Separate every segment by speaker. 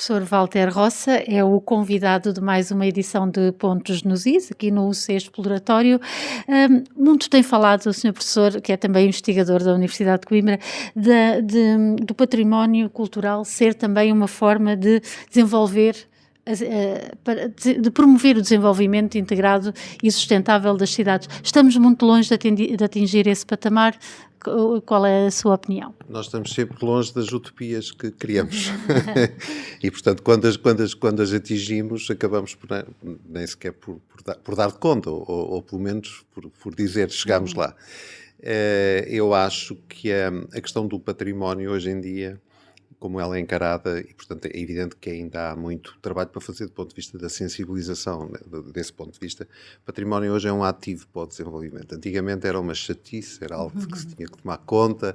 Speaker 1: professor Walter Roça é o convidado de mais uma edição de Pontos nos Is, aqui no UC Exploratório. Muito tem falado o senhor professor, que é também investigador da Universidade de Coimbra, do património cultural ser também uma forma de desenvolver, de promover o desenvolvimento integrado e sustentável das cidades. Estamos muito longe de atingir esse patamar. Qual é a sua opinião?
Speaker 2: Nós estamos sempre longe das utopias que criamos e, portanto, quando as atingimos, acabamos nem sequer por dar de conta, ou pelo menos por dizer chegámos lá. Eu acho que a questão do património hoje em dia, como ela é encarada, e portanto é evidente que ainda há muito trabalho para fazer do ponto de vista da sensibilização, né? Desse ponto de vista, o património hoje é um ativo para o desenvolvimento. Antigamente era uma chatice, era algo de que se tinha que tomar conta.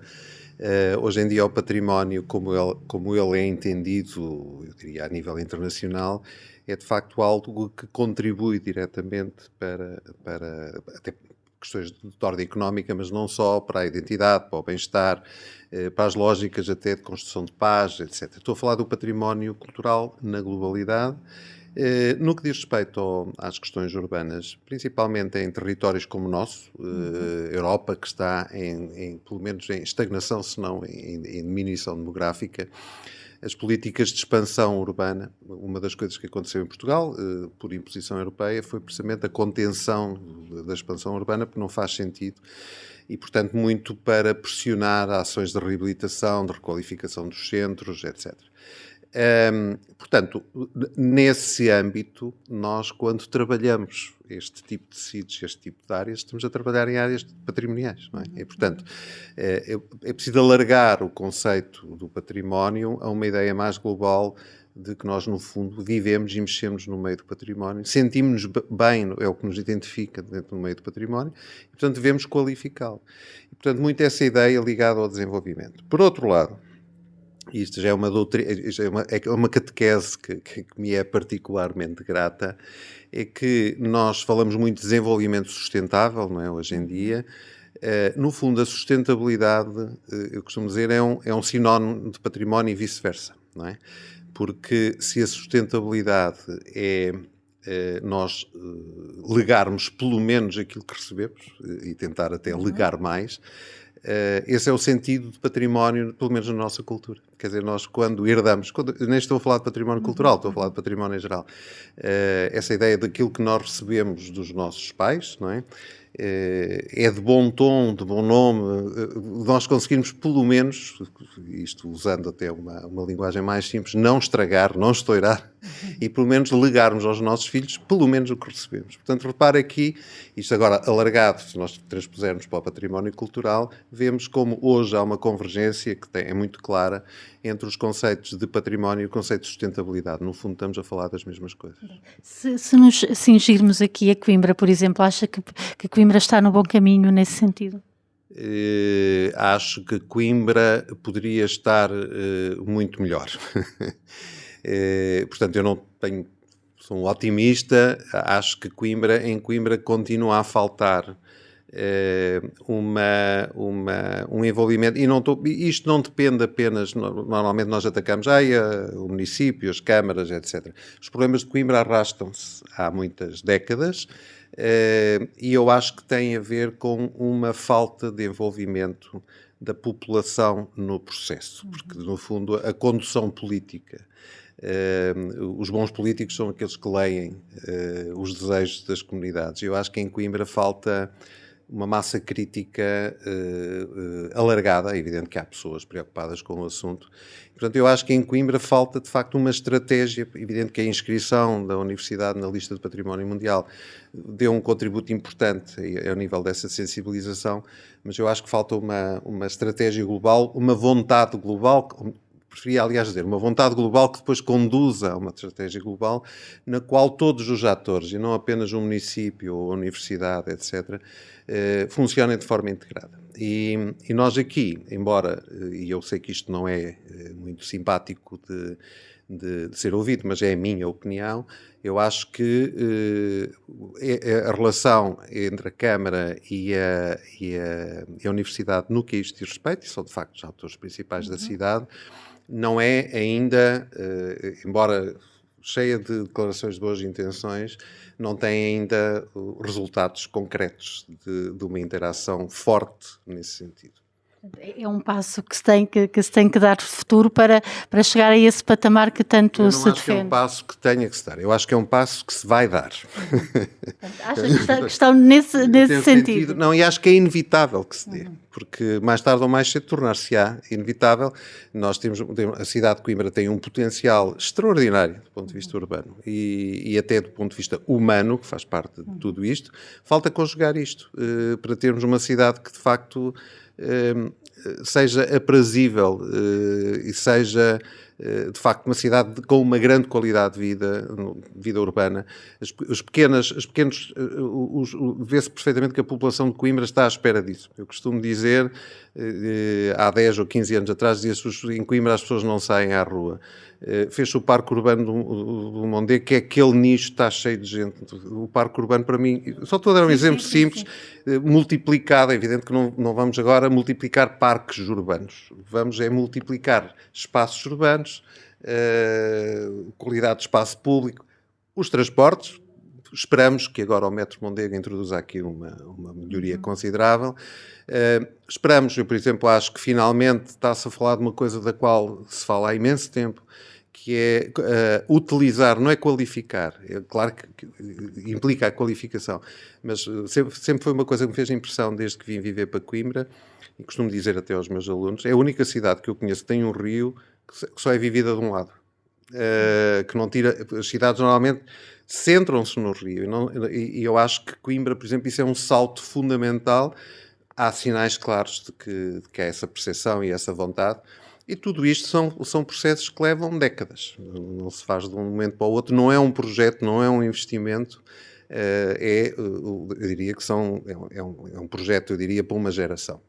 Speaker 2: Hoje em dia o património, como ele é entendido, eu diria a nível internacional, é de facto algo que contribui diretamente para até questões de ordem económica, mas não só, para a identidade, para o bem-estar, para as lógicas até de construção de paz, etc. Estou a falar do património cultural na globalidade. No que diz respeito às questões urbanas, principalmente em territórios como o nosso, Europa, que está pelo menos em estagnação, se não em diminuição demográfica, as políticas de expansão urbana, uma das coisas que aconteceu em Portugal, por imposição europeia, foi precisamente a contenção da expansão urbana, porque não faz sentido, e, portanto, muito para pressionar ações de reabilitação, de requalificação dos centros, etc. Portanto, nesse âmbito, nós, quando trabalhamos este tipo de sítios, este tipo de áreas, estamos a trabalhar em áreas patrimoniais, não é? E, portanto, é preciso alargar o conceito do património a uma ideia mais global de que nós, no fundo, vivemos e mexemos no meio do património, sentimos-nos bem, é o que nos identifica dentro do meio do património, e, portanto, devemos qualificá-lo. E, portanto, muito essa ideia ligada ao desenvolvimento. Por outro lado, isto já é uma doutrina, é uma catequese que me é particularmente grata, é que nós falamos muito de desenvolvimento sustentável, não é, hoje em dia. No fundo, a sustentabilidade, eu costumo dizer, é um sinónimo de património e vice-versa, não é? Porque se a sustentabilidade é nós legarmos pelo menos aquilo que recebemos, e tentar até legar mais, esse é o sentido de património, pelo menos na nossa cultura. Quer dizer, nós quando herdamos, nem estou a falar de património cultural, estou a falar de património em geral, essa ideia daquilo que nós recebemos dos nossos pais, não é? É de bom tom, de bom nome, nós conseguirmos pelo menos, isto usando até uma linguagem mais simples, não estragar, não estourar, e pelo menos legarmos aos nossos filhos pelo menos o que recebemos. Portanto, repare aqui, isto agora alargado, se nós transpusermos para o património cultural, vemos como hoje há uma convergência que é muito clara entre os conceitos de património e o conceito de sustentabilidade. No fundo, estamos a falar das mesmas coisas.
Speaker 1: Se nos cingirmos aqui a Coimbra, por exemplo, acha que Coimbra está no bom caminho nesse sentido?
Speaker 2: Acho que Coimbra poderia estar muito melhor. Portanto, eu não tenho... Sou um otimista, acho que em Coimbra continua a faltar um envolvimento, e isto não depende apenas, normalmente nós atacamos o município, as câmaras, etc. Os problemas de Coimbra arrastam-se há muitas décadas, e eu acho que tem a ver com uma falta de envolvimento da população no processo, porque no fundo a condução política, os bons políticos são aqueles que leem os desejos das comunidades. Eu acho que em Coimbra falta uma massa crítica alargada. É evidente que há pessoas preocupadas com o assunto. Portanto, eu acho que em Coimbra falta, de facto, uma estratégia. É evidente que a inscrição da Universidade na lista de Património Mundial deu um contributo importante ao nível dessa sensibilização, mas eu acho que falta uma estratégia global, uma vontade global. Preferia, aliás, dizer, uma vontade global que depois conduza a uma estratégia global na qual todos os atores, e não apenas o município ou a universidade, etc., funcionem de forma integrada. E nós aqui, embora, e eu sei que isto não é muito simpático de ser ouvido, mas é a minha opinião, eu acho que a relação entre a Câmara e a Universidade, no que a isto diz respeito, e são de facto os atores principais da cidade, não é ainda, embora cheia de declarações de boas intenções, não tem ainda resultados concretos de uma interação forte nesse sentido.
Speaker 1: É um passo que se tem que dar de futuro para chegar a esse patamar que tanto se defende.
Speaker 2: Eu não acho que é um passo que tenha que se dar, eu acho que é um passo que se vai dar.
Speaker 1: Acha que estão nesse sentido?
Speaker 2: Não, e acho que é inevitável que se dê, porque mais tarde ou mais cedo tornar-se-á inevitável. Nós a cidade de Coimbra tem um potencial extraordinário do ponto de vista urbano e até do ponto de vista humano, que faz parte de tudo isto. Falta conjugar isto para termos uma cidade que de facto seja aprazível e seja de facto uma cidade com uma grande qualidade de vida urbana. Vê-se perfeitamente que a população de Coimbra está à espera disso. Eu costumo dizer, há 10 ou 15 anos atrás, dizia-se em Coimbra as pessoas não saem à rua. Fez-se o Parque Urbano do Mondego, que é aquele nicho que está cheio de gente. O Parque Urbano, para mim, só estou a dar um exemplo simples, multiplicado. É evidente que não vamos agora multiplicar parques urbanos. Vamos multiplicar espaços urbanos, qualidade de espaço público, os transportes. Esperamos que agora o Metro Mondego introduza aqui uma melhoria considerável. Esperamos, eu, por exemplo, acho que finalmente está-se a falar de uma coisa da qual se fala há imenso tempo, que é utilizar, não é qualificar, é claro que implica a qualificação, mas sempre foi uma coisa que me fez impressão desde que vim viver para Coimbra, e costumo dizer até aos meus alunos, é a única cidade que eu conheço que tem um rio que só é vivida de um lado. Que não tira, as cidades normalmente centram-se no rio, e eu acho que Coimbra, por exemplo, isso é um salto fundamental. Há sinais claros de que há essa percepção e essa vontade, e tudo isto são processos que levam décadas, não se faz de um momento para o outro, não é um projeto, não é um investimento, eu diria que é um projeto, eu diria, para uma geração.